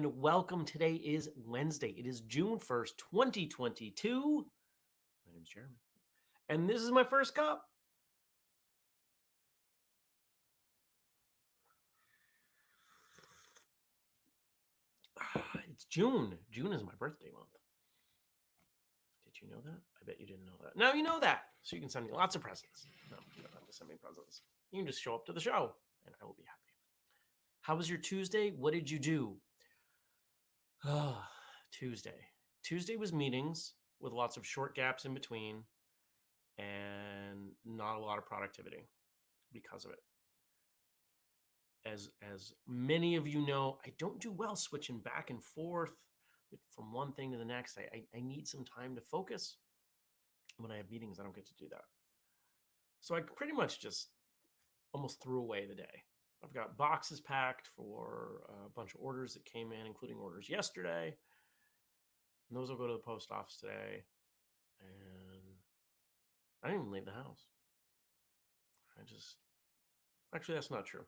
and welcome. Today is Wednesday. It is June 1st, 2022. My name's Jeremy, and this is my first cup. It's June. June is my birthday month. Did you know that? I bet you didn't know that. Now you know that, so you can send me lots of presents. No, you don't have to send me presents. You can just show up to the show, and I will be happy. How was your Tuesday? What did you do? Tuesday. Tuesday was meetings with lots of short gaps in between and not a lot of productivity because of it. As many of you know, I don't do well switching back and forth from one thing to the next. I need some time to focus. When I have meetings, I don't get to do that. So I pretty much just almost threw away the day. I've got boxes packed for a bunch of orders that came in, including orders yesterday. And those will go to the post office today. And I didn't even leave the house. Actually, that's not true.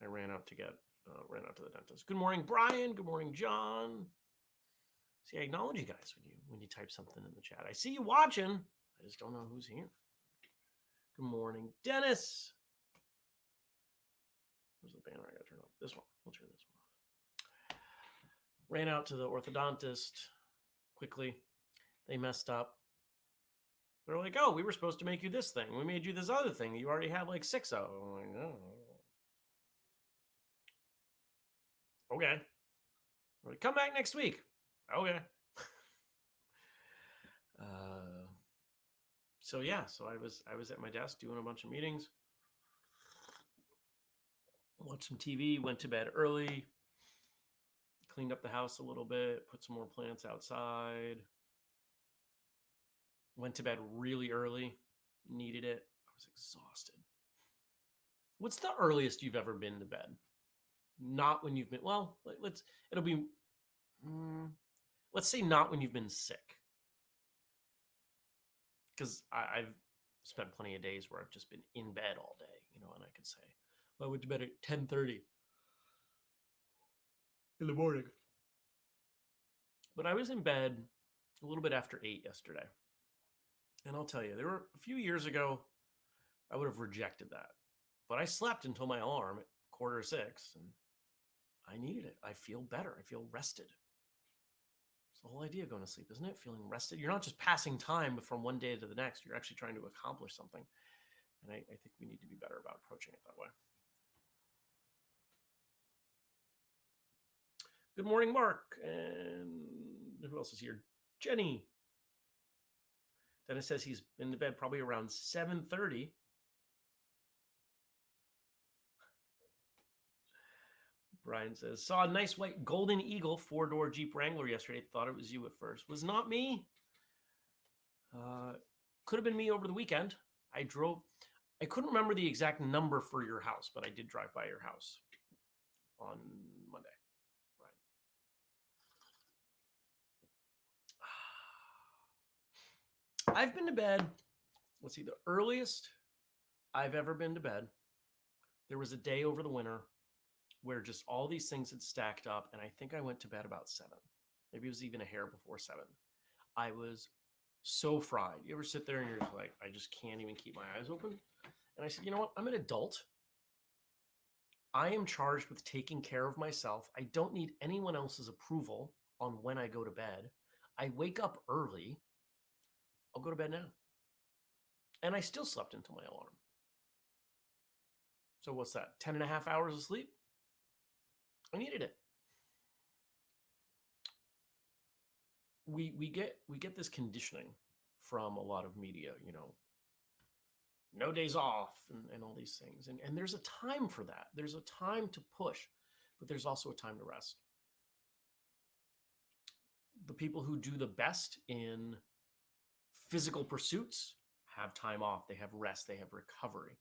I ran out to the dentist. Good morning, Brian. Good morning, John. See, I acknowledge you guys when you type something in the chat. I see you watching. I just don't know who's here. Good morning, Dennis. Where's the banner? I got to turn off. This one. We'll turn this one off. Ran out to the orthodontist quickly. They messed up. They're like, oh, we were supposed to make you this thing. We made you this other thing. You already have like 6 of them. I'm like, oh. Okay. Like, come back next week. Okay. So I was at my desk doing a bunch of meetings. Watched some TV, went to bed early, cleaned up the house a little bit, put some more plants outside. Went to bed really early, needed it. I was exhausted. What's the earliest you've ever been to bed? Not when you've been, well, let's say not when you've been sick. Because I've spent plenty of days where I've just been in bed all day, and I could say, well, I went to bed at 10:30 in the morning. But I was in bed a little bit after 8 yesterday. And I'll tell you, there were a few years ago, I would have rejected that. But I slept until my alarm at 5:45, and I needed it. I feel better. I feel rested. It's the whole idea of going to sleep, isn't it? Feeling rested. You're not just passing time from one day to the next. You're actually trying to accomplish something. And I think we need to be better about approaching it that way. Good morning, Mark. And who else is here? Jenny. Dennis says he's been to bed probably around 7:30. Brian says, saw a nice white Golden Eagle 4-door Jeep Wrangler yesterday. Thought it was you at first. Was not me. Could have been me over the weekend. I couldn't remember the exact number for your house, but I did drive by your house on Monday. Right. I've been to bed. Let's see, the earliest I've ever been to bed, there was a day over the winter where just all these things had stacked up, and I think I went to bed about 7. Maybe it was even a hair before 7. I was so fried. You ever sit there and you're just like, I just can't even keep my eyes open? And I said, you know what? I'm an adult. I am charged with taking care of myself. I don't need anyone else's approval on when I go to bed. I wake up early. I'll go to bed now. And I still slept until my alarm. So what's that? 10 and a half hours of sleep? I needed it. We get this conditioning from a lot of media, no days off and all these things. And there's a time for that. There's a time to push, but there's also a time to rest. The people who do the best in physical pursuits have time off. They have rest. They have recovery.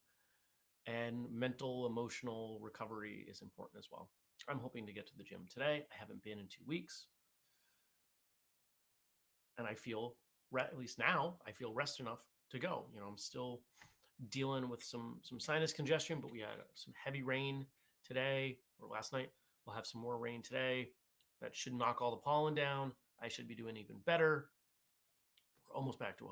And mental, emotional recovery is important as well. I'm hoping to get to the gym today. I haven't been in 2 weeks. And I feel, at least now, I feel rest enough to go. I'm still dealing with some sinus congestion, but we had some heavy rain today or last night. We'll have some more rain today. That should knock all the pollen down. I should be doing even better. We're almost back to 100%.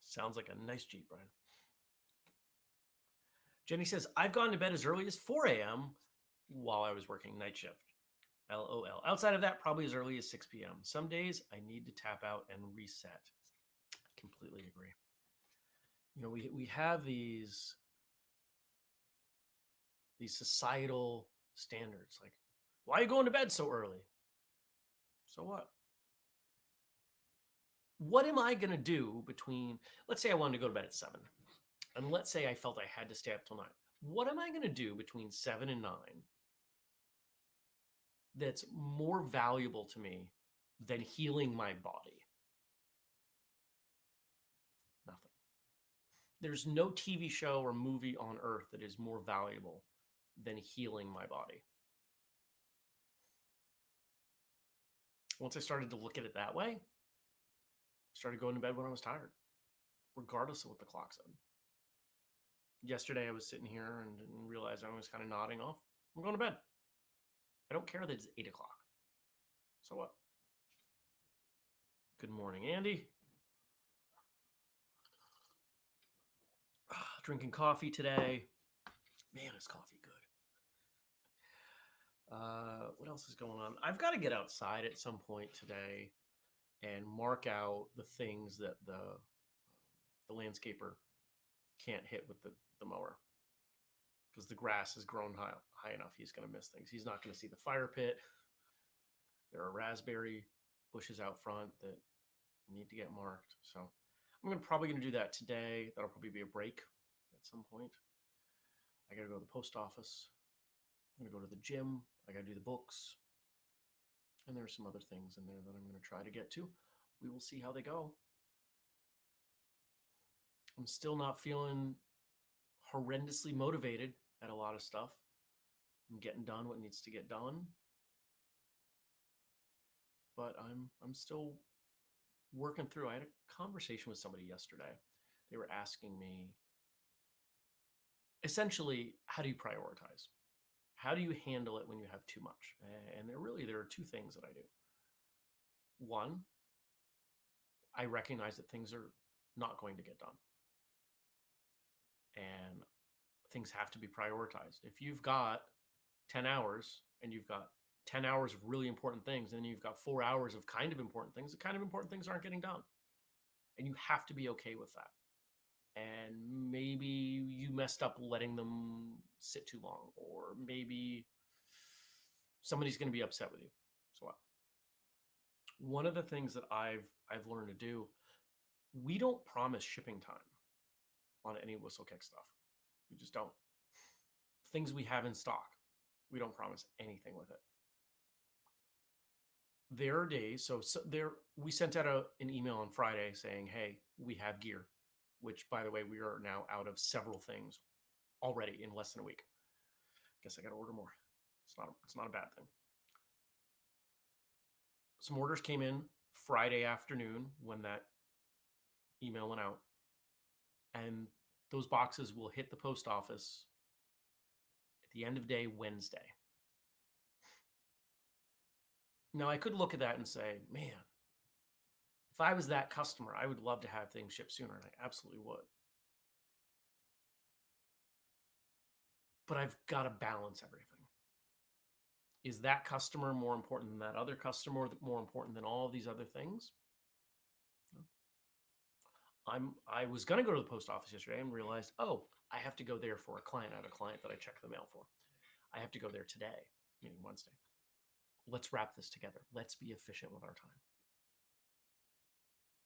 Sounds like a nice Jeep, Brian. Jenny says, I've gone to bed as early as 4 a.m. while I was working night shift. LOL. Outside of that, probably as early as 6 p.m. Some days I need to tap out and reset. I completely agree. You know, we have these societal standards like, why are you going to bed so early? So what? What am I going to do between, let's say I wanted to go to bed at 7, and let's say I felt I had to stay up till 9. What am I going to do between 7 and 9 that's more valuable to me than healing my body? Nothing. There's no TV show or movie on earth that is more valuable than healing my body. Once I started to look at it that way, I started going to bed when I was tired, regardless of what the clock said. Yesterday, I was sitting here and realized I was kind of nodding off. I'm going to bed. I don't care that it's 8 o'clock. So what? Good morning, Andy. Drinking coffee today. Man, is coffee good. What else is going on? I've got to get outside at some point today and mark out the things that the landscaper can't hit with the mower, because the grass has grown high enough. He's going to miss things. He's not going to see the fire pit. There are raspberry bushes out front that need to get marked. So I'm probably going to do that today. That'll probably be a break at some point. I got to go to the post office. I'm going to go to the gym. I got to do the books. And there are some other things in there that I'm going to try to get to. We will see how they go. I'm still not feeling horrendously motivated at a lot of stuff. I'm getting done what needs to get done. But I'm still working through. I had a conversation with somebody yesterday. They were asking me, essentially, how do you prioritize? How do you handle it when you have too much? And there are two things that I do. One, I recognize that things are not going to get done. And things have to be prioritized. If you've got 10 hours and you've got 10 hours of really important things, and then you've got 4 hours of kind of important things, the kind of important things aren't getting done. And you have to be okay with that. And maybe you messed up letting them sit too long, or maybe somebody's going to be upset with you. So what? One of the things that I've learned to do, we don't promise shipping time on any whistlekick stuff. We just don't. Things we have in stock, we don't promise anything with it. There are days, we sent out an email on Friday saying, hey, we have gear, which, by the way, we are now out of several things already in less than a week. Guess I got to order more. It's not a bad thing. Some orders came in Friday afternoon when that email went out, and those boxes will hit the post office at the end of day Wednesday. Now, I could look at that and say, man, if I was that customer, I would love to have things shipped sooner, and I absolutely would. But I've got to balance everything. Is that customer more important than that other customer, more important than all of these other things? I was going to go to the post office yesterday and realized, oh, I have to go there for a client. I have a client that I check the mail for. I have to go there today, meaning Wednesday. Let's wrap this together. Let's be efficient with our time.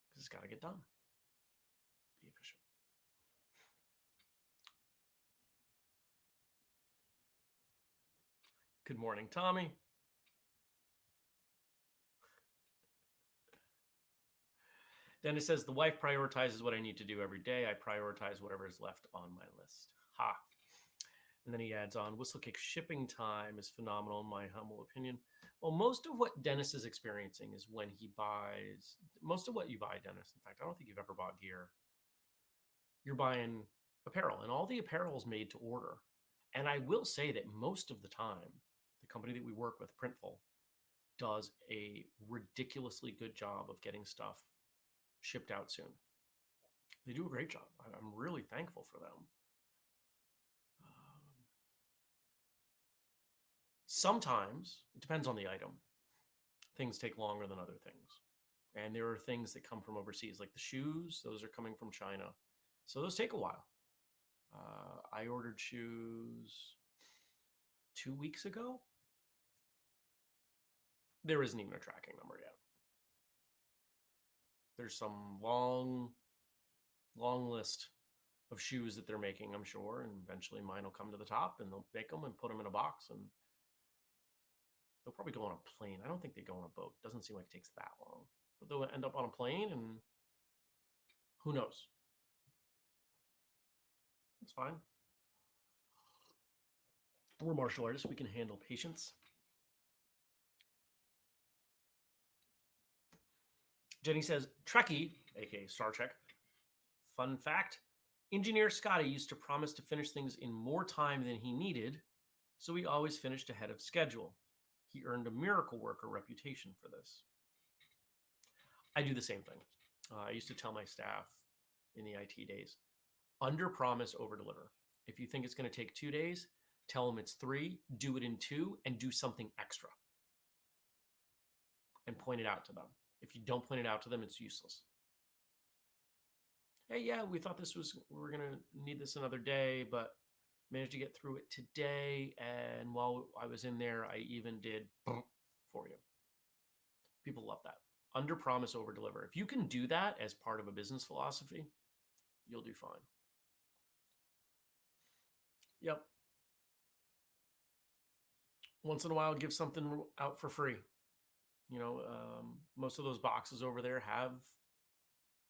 Because it's got to get done. Be efficient. Good morning, Tommy. Dennis says, the wife prioritizes what I need to do every day. I prioritize whatever is left on my list. Ha. And then he adds on, whistlekick shipping time is phenomenal in my humble opinion. Well, most of what Dennis is experiencing is when he buys, most of what you buy, Dennis, in fact, I don't think you've ever bought gear you're buying apparel, and all the apparel is made to order. And I will say that most of the time, the company that we work with, Printful, does a ridiculously good job of getting stuff shipped out soon. They do a great job. I'm really thankful for them. Sometimes, it depends on the item, things take longer than other things. And there are things that come from overseas, like the shoes, those are coming from China. So those take a while. I ordered shoes 2 weeks ago. There isn't even a tracking number yet. There's some long list of shoes that they're making, I'm sure, and eventually mine will come to the top, and they'll make them and put them in a box, and they'll probably go on a plane. I don't think they go on a boat. Doesn't seem like it takes that long, but they'll end up on a plane, and who knows? It's fine. We're martial artists. We can handle patience. Jenny says, Trekkie, aka Star Trek. Fun fact, engineer Scotty used to promise to finish things in more time than he needed, so he always finished ahead of schedule. He earned a miracle worker reputation for this. I do the same thing. I used to tell my staff in the IT days, under promise, over deliver. If you think it's going to take 2 days, tell them it's 3, do it in 2, and do something extra. And point it out to them. If you don't point it out to them, it's useless. Hey, yeah, we thought we're going to need this another day, but managed to get through it today. And while I was in there, I even did for you. People love that. Under promise, over deliver. If you can do that as part of a business philosophy, you'll do fine. Yep. Once in a while, give something out for free. You know, most of those boxes over there have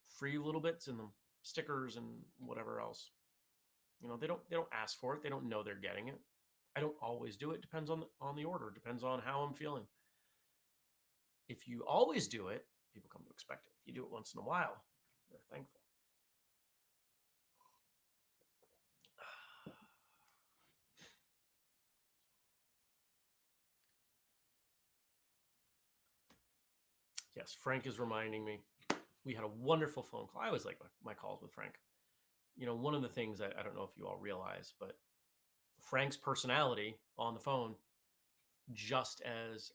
free little bits in them, stickers and whatever else. You know, they don't ask for it. They don't know they're getting it. I don't always do it. Depends on the order. Depends on how I'm feeling. If you always do it, people come to expect it. If you do it once in a while, they're thankful. Yes, Frank is reminding me. We had a wonderful phone call. I always like my calls with Frank. You know, one of the things I don't know if you all realize, but Frank's personality on the phone, just as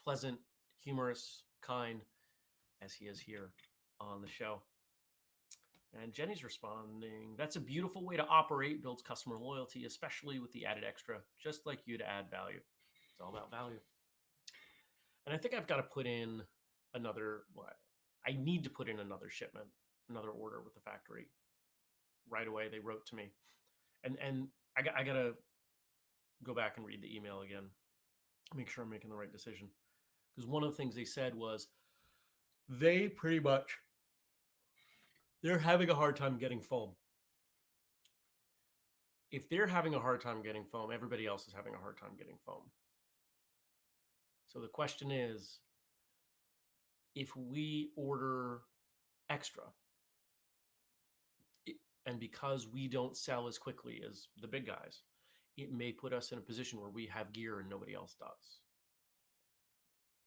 pleasant, humorous, kind as he is here on the show. And Jenny's responding, that's a beautiful way to operate, builds customer loyalty, especially with the added extra, just like you to add value. It's all about value. And I think I've got to put in I need to put in another shipment, another order with the factory right away. They wrote to me. And I got to go back and read the email again, make sure I'm making the right decision. Because one of the things they said was they're having a hard time getting foam. If they're having a hard time getting foam, everybody else is having a hard time getting foam. So the question is, if we order extra, and because we don't sell as quickly as the big guys, it may put us in a position where we have gear and nobody else does.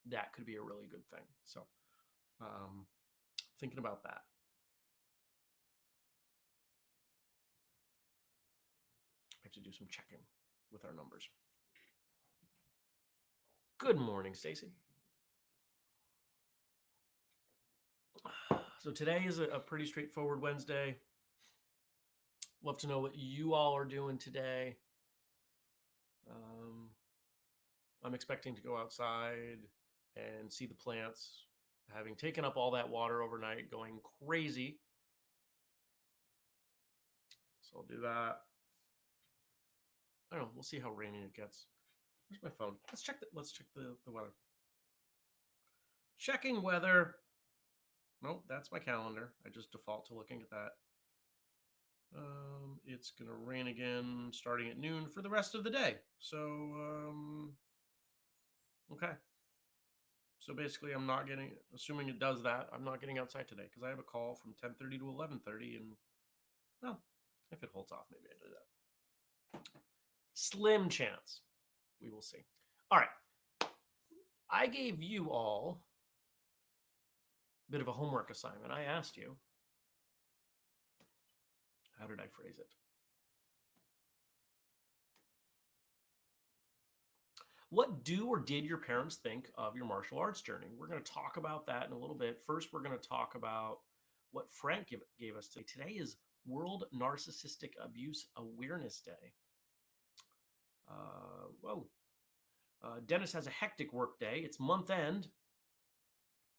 That could be a really good thing. So thinking about that. I have to do some checking with our numbers. Good morning, Stacy. So today is a pretty straightforward Wednesday. Love to know what you all are doing today. I'm expecting to go outside and see the plants, having taken up all that water overnight, going crazy. So I'll do that. I don't know. We'll see how rainy it gets. Where's my phone? Let's check the weather. Checking weather. Nope, that's my calendar. I just default to looking at that. It's gonna rain again starting at noon for the rest of the day. So okay. So basically, assuming it does that, I'm not getting outside today because I have a call from 10:30 to 11:30, and Well, if it holds off, maybe I do that. Slim chance. We will see. All right. I gave you all a bit of a homework assignment. I asked you, how did I phrase it? What do or did your parents think of your martial arts journey? We're going to talk about that in a little bit. First, we're going to talk about what Frank gave us today. Today is World Narcissistic Abuse Awareness Day. Whoa. Dennis has a hectic work day. It's month end.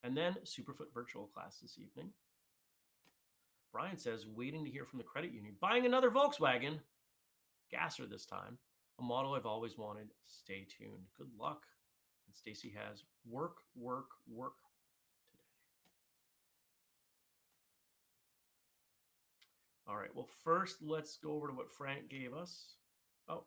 And then Superfoot virtual class this evening. Brian says, waiting to hear from the credit union. Buying another Volkswagen. Gasser this time. A model I've always wanted. Stay tuned. Good luck. And Stacy has work today. All right. Well, first, let's go over to what Frank gave us. Oh,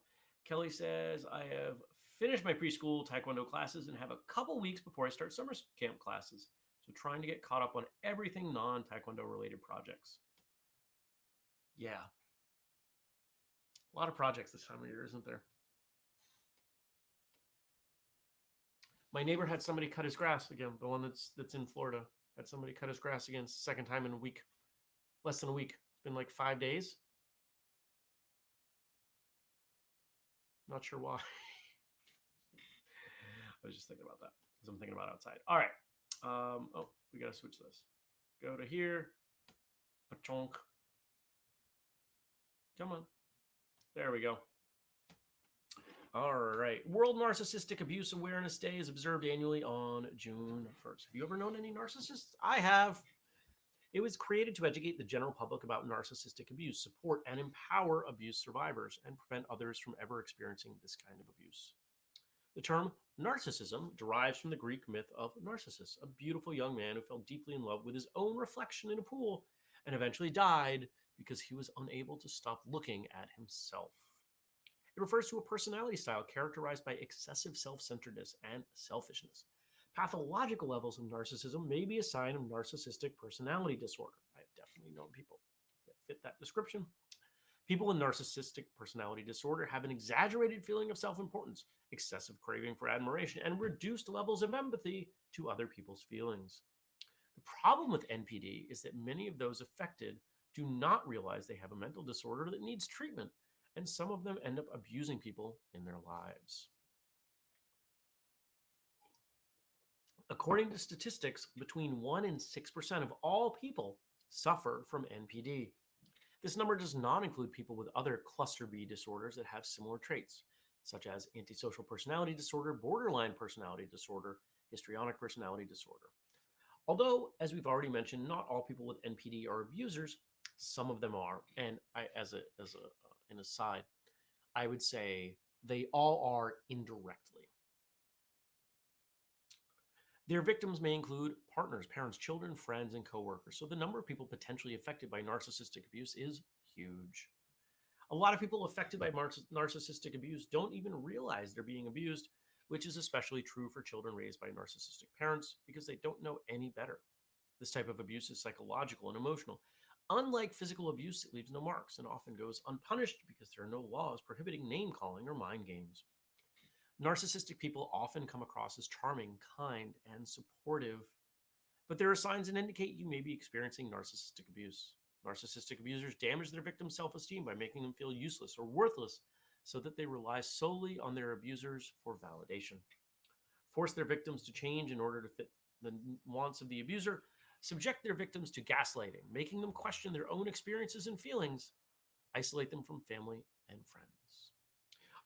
Kelly says, I have finished my preschool Taekwondo classes and have a couple weeks before I start summer camp classes. So trying to get caught up on everything non-Taekwondo related projects. Yeah. A lot of projects this time of year, isn't there? My neighbor had somebody cut his grass again. The one that's in Florida had somebody cut his grass again. Second time in a week, less than a week. It's been like 5 days. Not sure why. I was just thinking about that because I'm thinking about outside. All right. Oh, we got to switch this. Go to here. Pachonk. Come on. There we go. All right. World Narcissistic Abuse Awareness Day is observed annually on June 1st. Have you ever known any narcissists? I have. It was created to educate the general public about narcissistic abuse, support and empower abuse survivors, and prevent others from ever experiencing this kind of abuse. The term narcissism derives from the Greek myth of Narcissus, a beautiful young man who fell deeply in love with his own reflection in a pool and eventually died because he was unable to stop looking at himself. It refers to a personality style characterized by excessive self-centeredness and selfishness. Pathological levels of narcissism may be a sign of narcissistic personality disorder. I have definitely known people that fit that description. People with narcissistic personality disorder have an exaggerated feeling of self-importance, excessive craving for admiration, and reduced levels of empathy to other people's feelings. The problem with NPD is that many of those affected do not realize they have a mental disorder that needs treatment, and some of them end up abusing people in their lives. According to statistics, between 1 and 6% of all people suffer from NPD. This number does not include people with other cluster B disorders that have similar traits, such as antisocial personality disorder, borderline personality disorder, histrionic personality disorder. Although, as we've already mentioned, not all people with NPD are abusers, some of them are. And an aside, I would say they all are indirectly. Their victims may include partners, parents, children, friends, and coworkers. So the number of people potentially affected by narcissistic abuse is huge. A lot of people affected by narcissistic abuse don't even realize they're being abused, which is especially true for children raised by narcissistic parents because they don't know any better. This type of abuse is psychological and emotional. Unlike physical abuse, it leaves no marks and often goes unpunished because there are no laws prohibiting name calling or mind games. Narcissistic people often come across as charming, kind, and supportive, but there are signs that indicate you may be experiencing narcissistic abuse. Narcissistic abusers damage their victims' self-esteem by making them feel useless or worthless so that they rely solely on their abusers for validation. Force their victims to change in order to fit the wants of the abuser. Subject their victims to gaslighting, making them question their own experiences and feelings. Isolate them from family and friends.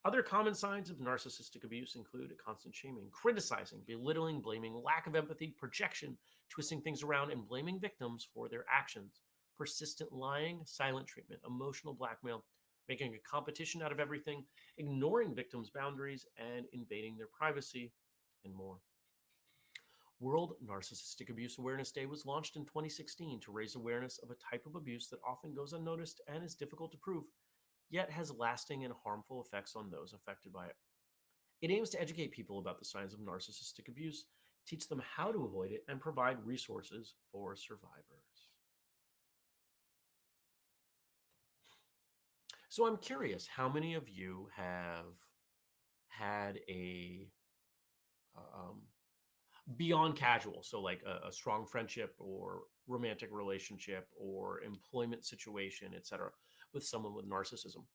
Other common signs of narcissistic abuse include constant shaming, criticizing, belittling, blaming, lack of empathy, projection, twisting things around, and blaming victims for their actions, persistent lying, silent treatment, emotional blackmail, making a competition out of everything, ignoring victims' boundaries, and invading their privacy, and more. World Narcissistic Abuse Awareness Day was launched in 2016 to raise awareness of a type of abuse that often goes unnoticed and is difficult to prove, yet has lasting and harmful effects on those affected by it. It aims to educate people about the signs of narcissistic abuse, teach them how to avoid it, and provide resources for survivors. So I'm curious, how many of you have had a um, beyond casual, so like a strong friendship or romantic relationship or employment situation, etc., with someone with narcissism?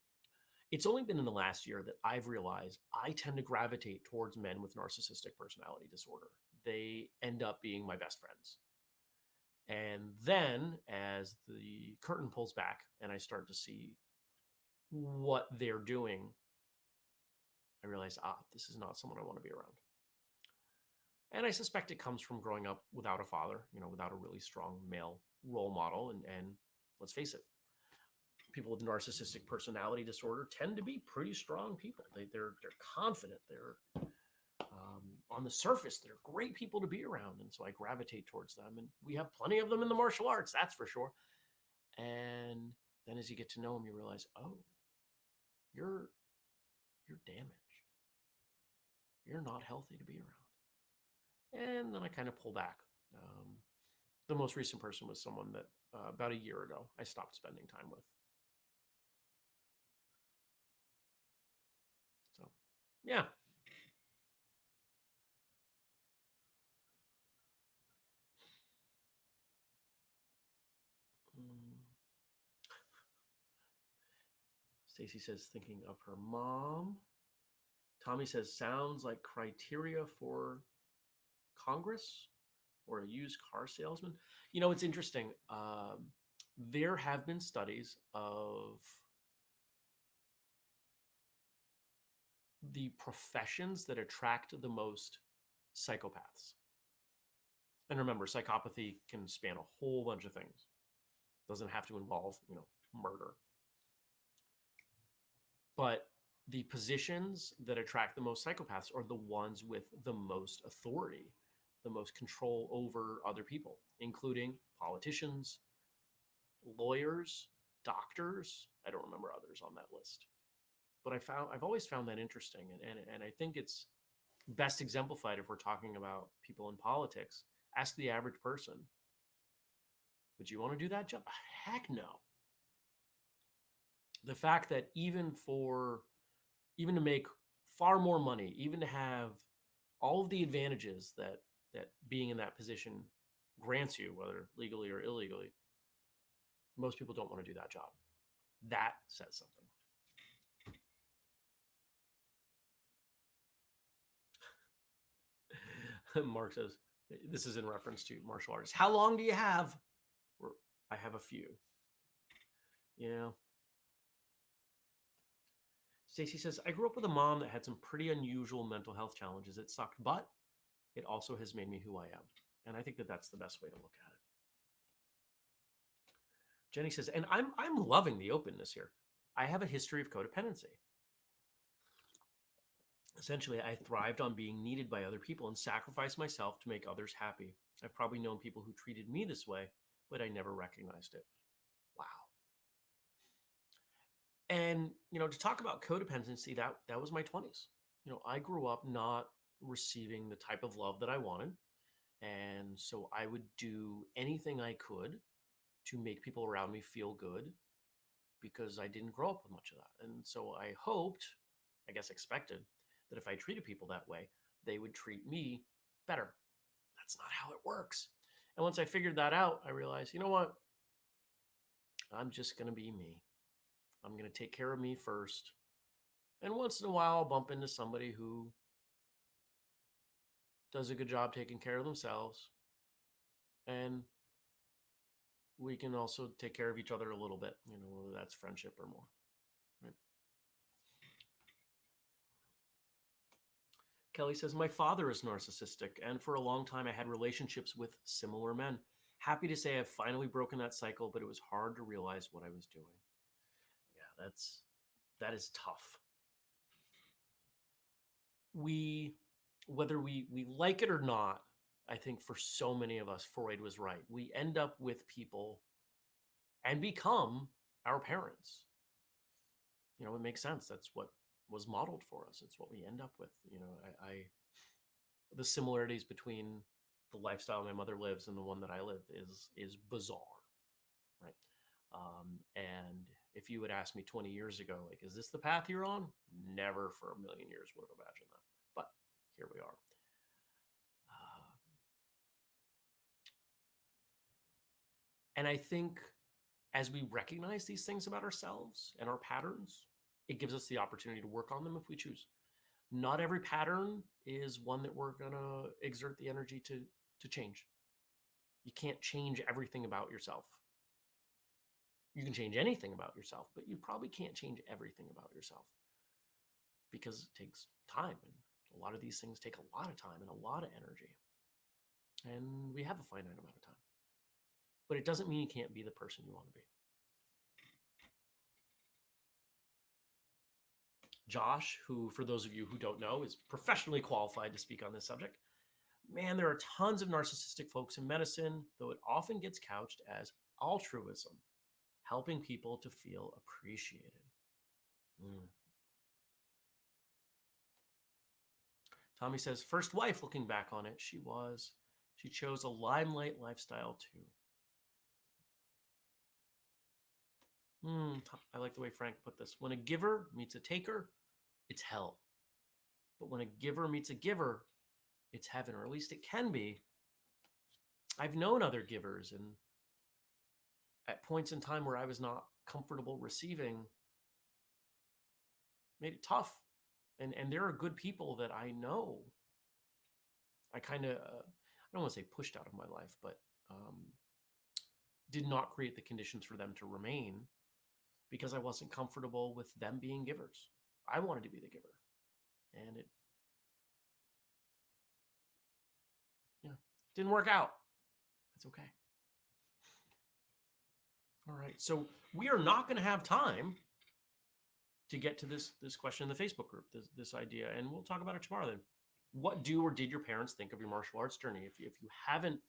It's only been in the last year that I've realized I tend to gravitate towards men with narcissistic personality disorder. They end up being my best friends. And then as the curtain pulls back and I start to see what they're doing, I realize, this is not someone I want to be around. And I suspect it comes from growing up without a father, without a really strong male role model. And let's face it, people with narcissistic personality disorder tend to be pretty strong people. They're confident. They're on the surface, they're great people to be around, and so I gravitate towards them. And we have plenty of them in the martial arts, that's for sure. And then as you get to know them, you realize, oh, you're damaged. You're not healthy to be around. And then I kind of pull back. The most recent person was someone that about a year ago I stopped spending time with. So, yeah. Mm. Stacy says, thinking of her mom. Tommy says, sounds like criteria for Congress or a used car salesman. It's interesting. There have been studies of the professions that attract the most psychopaths. And remember, psychopathy can span a whole bunch of things. It doesn't have to involve, murder. But the positions that attract the most psychopaths are the ones with the most authority, the most control over other people, including politicians, lawyers, doctors. I don't remember others on that list. But I've always found that interesting. And I think it's best exemplified if we're talking about people in politics. Ask the average person, would you want to do that job? Heck no. The fact that even to make far more money, even to have all of the advantages that being in that position grants you, whether legally or illegally, most people don't want to do that job. That says something. Mark says, this is in reference to martial artists. How long do you have? I have a few. Yeah. Stacy says, I grew up with a mom that had some pretty unusual mental health challenges. It sucked, but it also has made me who I am. And I think that that's the best way to look at it. Jenny says, and I'm loving the openness here. I have a history of codependency. Essentially, I thrived on being needed by other people and sacrificed myself to make others happy. I've probably known people who treated me this way, but I never recognized it. Wow. And, to talk about codependency, that was my 20s. I grew up not receiving the type of love that I wanted. And so I would do anything I could to make people around me feel good because I didn't grow up with much of that. And so I hoped, I guess expected, that if I treated people that way, they would treat me better. That's not how it works. And once I figured that out, I realized, you know what? I'm just going to be me. I'm going to take care of me first. And once in a while, I'll bump into somebody who does a good job taking care of themselves. And we can also take care of each other a little bit, whether that's friendship or more. Right? Kelly says, my father is narcissistic, and for a long time I had relationships with similar men. Happy to say I've finally broken that cycle, but it was hard to realize what I was doing. Yeah, that is tough. Whether we like it or not, I think for so many of us, Freud was right. We end up with people and become our parents. It makes sense. That's what was modeled for us. It's what we end up with. I the similarities between the lifestyle my mother lives and the one that I live is bizarre, right? And If you had asked me 20 years ago, like, is this the path you're on? Never for a million years would have imagined that. But here we are. And I think as we recognize these things about ourselves and our patterns, it gives us the opportunity to work on them if we choose. Not every pattern is one that we're going to exert the energy to change. You can't change everything about yourself. You can change anything about yourself, but you probably can't change everything about yourself because it takes time. And a lot of these things take a lot of time and a lot of energy. And we have a finite amount of time. But it doesn't mean you can't be the person you want to be. Josh, who, for those of you who don't know, is professionally qualified to speak on this subject. Man, there are tons of narcissistic folks in medicine, though it often gets couched as altruism, helping people to feel appreciated. Tommy says, first wife, looking back on it, she chose a limelight lifestyle too. I like the way Frank put this. When a giver meets a taker, it's hell. But when a giver meets a giver, it's heaven, or at least it can be. I've known other givers, and at points in time where I was not comfortable receiving, made it tough. And there are good people that I know. I kind of, I don't want to say pushed out of my life, but did not create the conditions for them to remain because I wasn't comfortable with them being givers. I wanted to be the giver. And it didn't work out. That's okay. All right. So we are not going to have time to get to this question in the Facebook group, this idea, and we'll talk about it tomorrow then. What do or did your parents think of your martial arts journey? If you haven't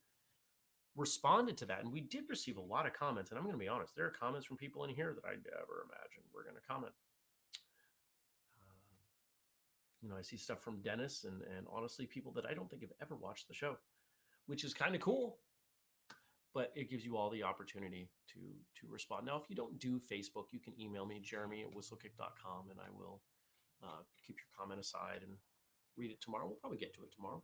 responded to that, and we did receive a lot of comments, and I'm going to be honest, there are comments from people in here that I never imagined were going to comment. I see stuff from Dennis and honestly people that I don't think have ever watched the show, which is kind of cool. But it gives you all the opportunity to respond. Now, if you don't do Facebook, you can email me, jeremy@whistlekick.com, and I will keep your comment aside and read it tomorrow. We'll probably get to it tomorrow.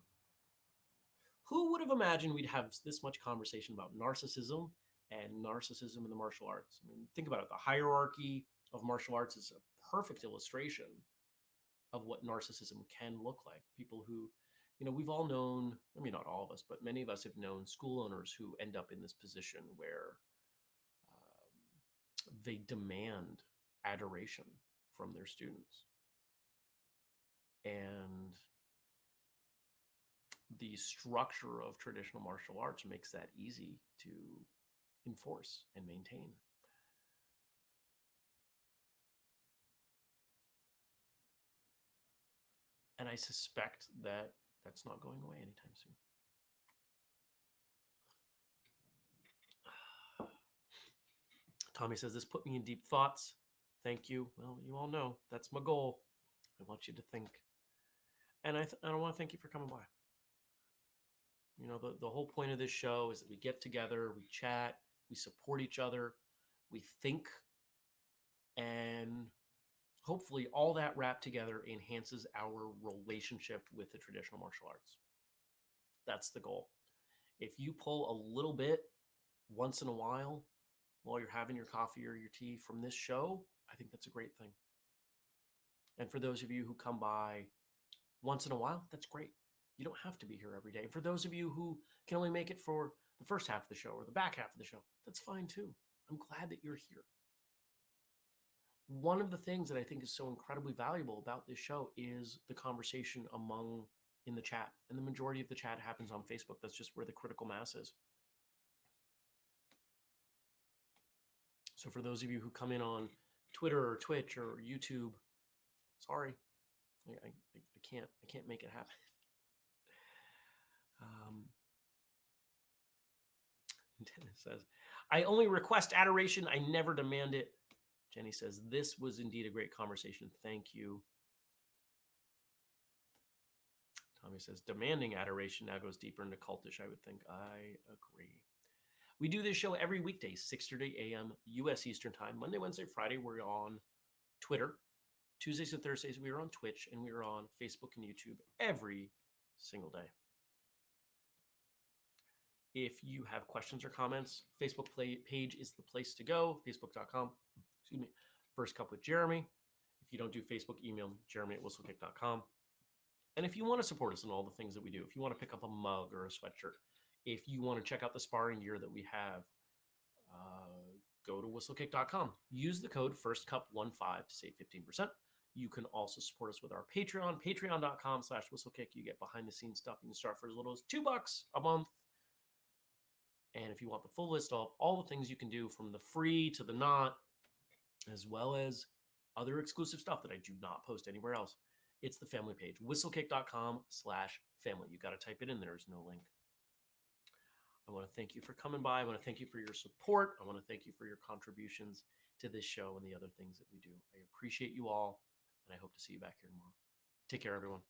Who would have imagined we'd have this much conversation about narcissism and narcissism in the martial arts? I mean, think about it. The hierarchy of martial arts is a perfect illustration of what narcissism can look like. People who, we've all known, I mean, not all of us, but many of us have known school owners who end up in this position where they demand adoration from their students. And the structure of traditional martial arts makes that easy to enforce and maintain. And I suspect that that's not going away anytime soon. Tommy says, this put me in deep thoughts. Thank you. Well, you all know that's my goal. I want you to think. And I want to thank you for coming by. The whole point of this show is that we get together, we chat, we support each other, we think, and hopefully all that wrapped together enhances our relationship with the traditional martial arts. That's the goal. If you pull a little bit once in a while you're having your coffee or your tea from this show, I think that's a great thing. And for those of you who come by once in a while, that's great. You don't have to be here every day. And for those of you who can only make it for the first half of the show or the back half of the show, that's fine too. I'm glad that you're here. One of the things that I think is so incredibly valuable about this show is the conversation in the chat. And the majority of the chat happens on Facebook. That's just where the critical mass is. So for those of you who come in on Twitter or Twitch or YouTube, sorry, I can't make it happen. Dennis says, I only request adoration. I never demand it. Jenny says, this was indeed a great conversation. Thank you. Tommy says, demanding adoration now goes deeper into cultish, I would think. I agree. We do this show every weekday, 6:30 a.m. U.S. Eastern Time. Monday, Wednesday, Friday, we're on Twitter. Tuesdays and Thursdays, we are on Twitch, and we are on Facebook and YouTube every single day. If you have questions or comments, Facebook page is the place to go, facebook.com, First Cup with Jeremy. If you don't do Facebook, email me, jeremy@whistlekick.com. And if you want to support us in all the things that we do, if you want to pick up a mug or a sweatshirt, if you want to check out the sparring gear that we have, go to whistlekick.com. Use the code FIRSTCUP15 to save 15%. You can also support us with our Patreon, patreon.com/whistlekick. You get behind the scenes stuff. You can start for as little as $2 a month. And if you want the full list of all the things you can do, from the free to the not, as well as other exclusive stuff that I do not post anywhere else, it's the family page, whistlekick.com/family. You got to type it in. There's no link. I want to thank you for coming by. I want to thank you for your support. I want to thank you for your contributions to this show and the other things that we do. I appreciate you all, and I hope to see you back here tomorrow. Take care, everyone.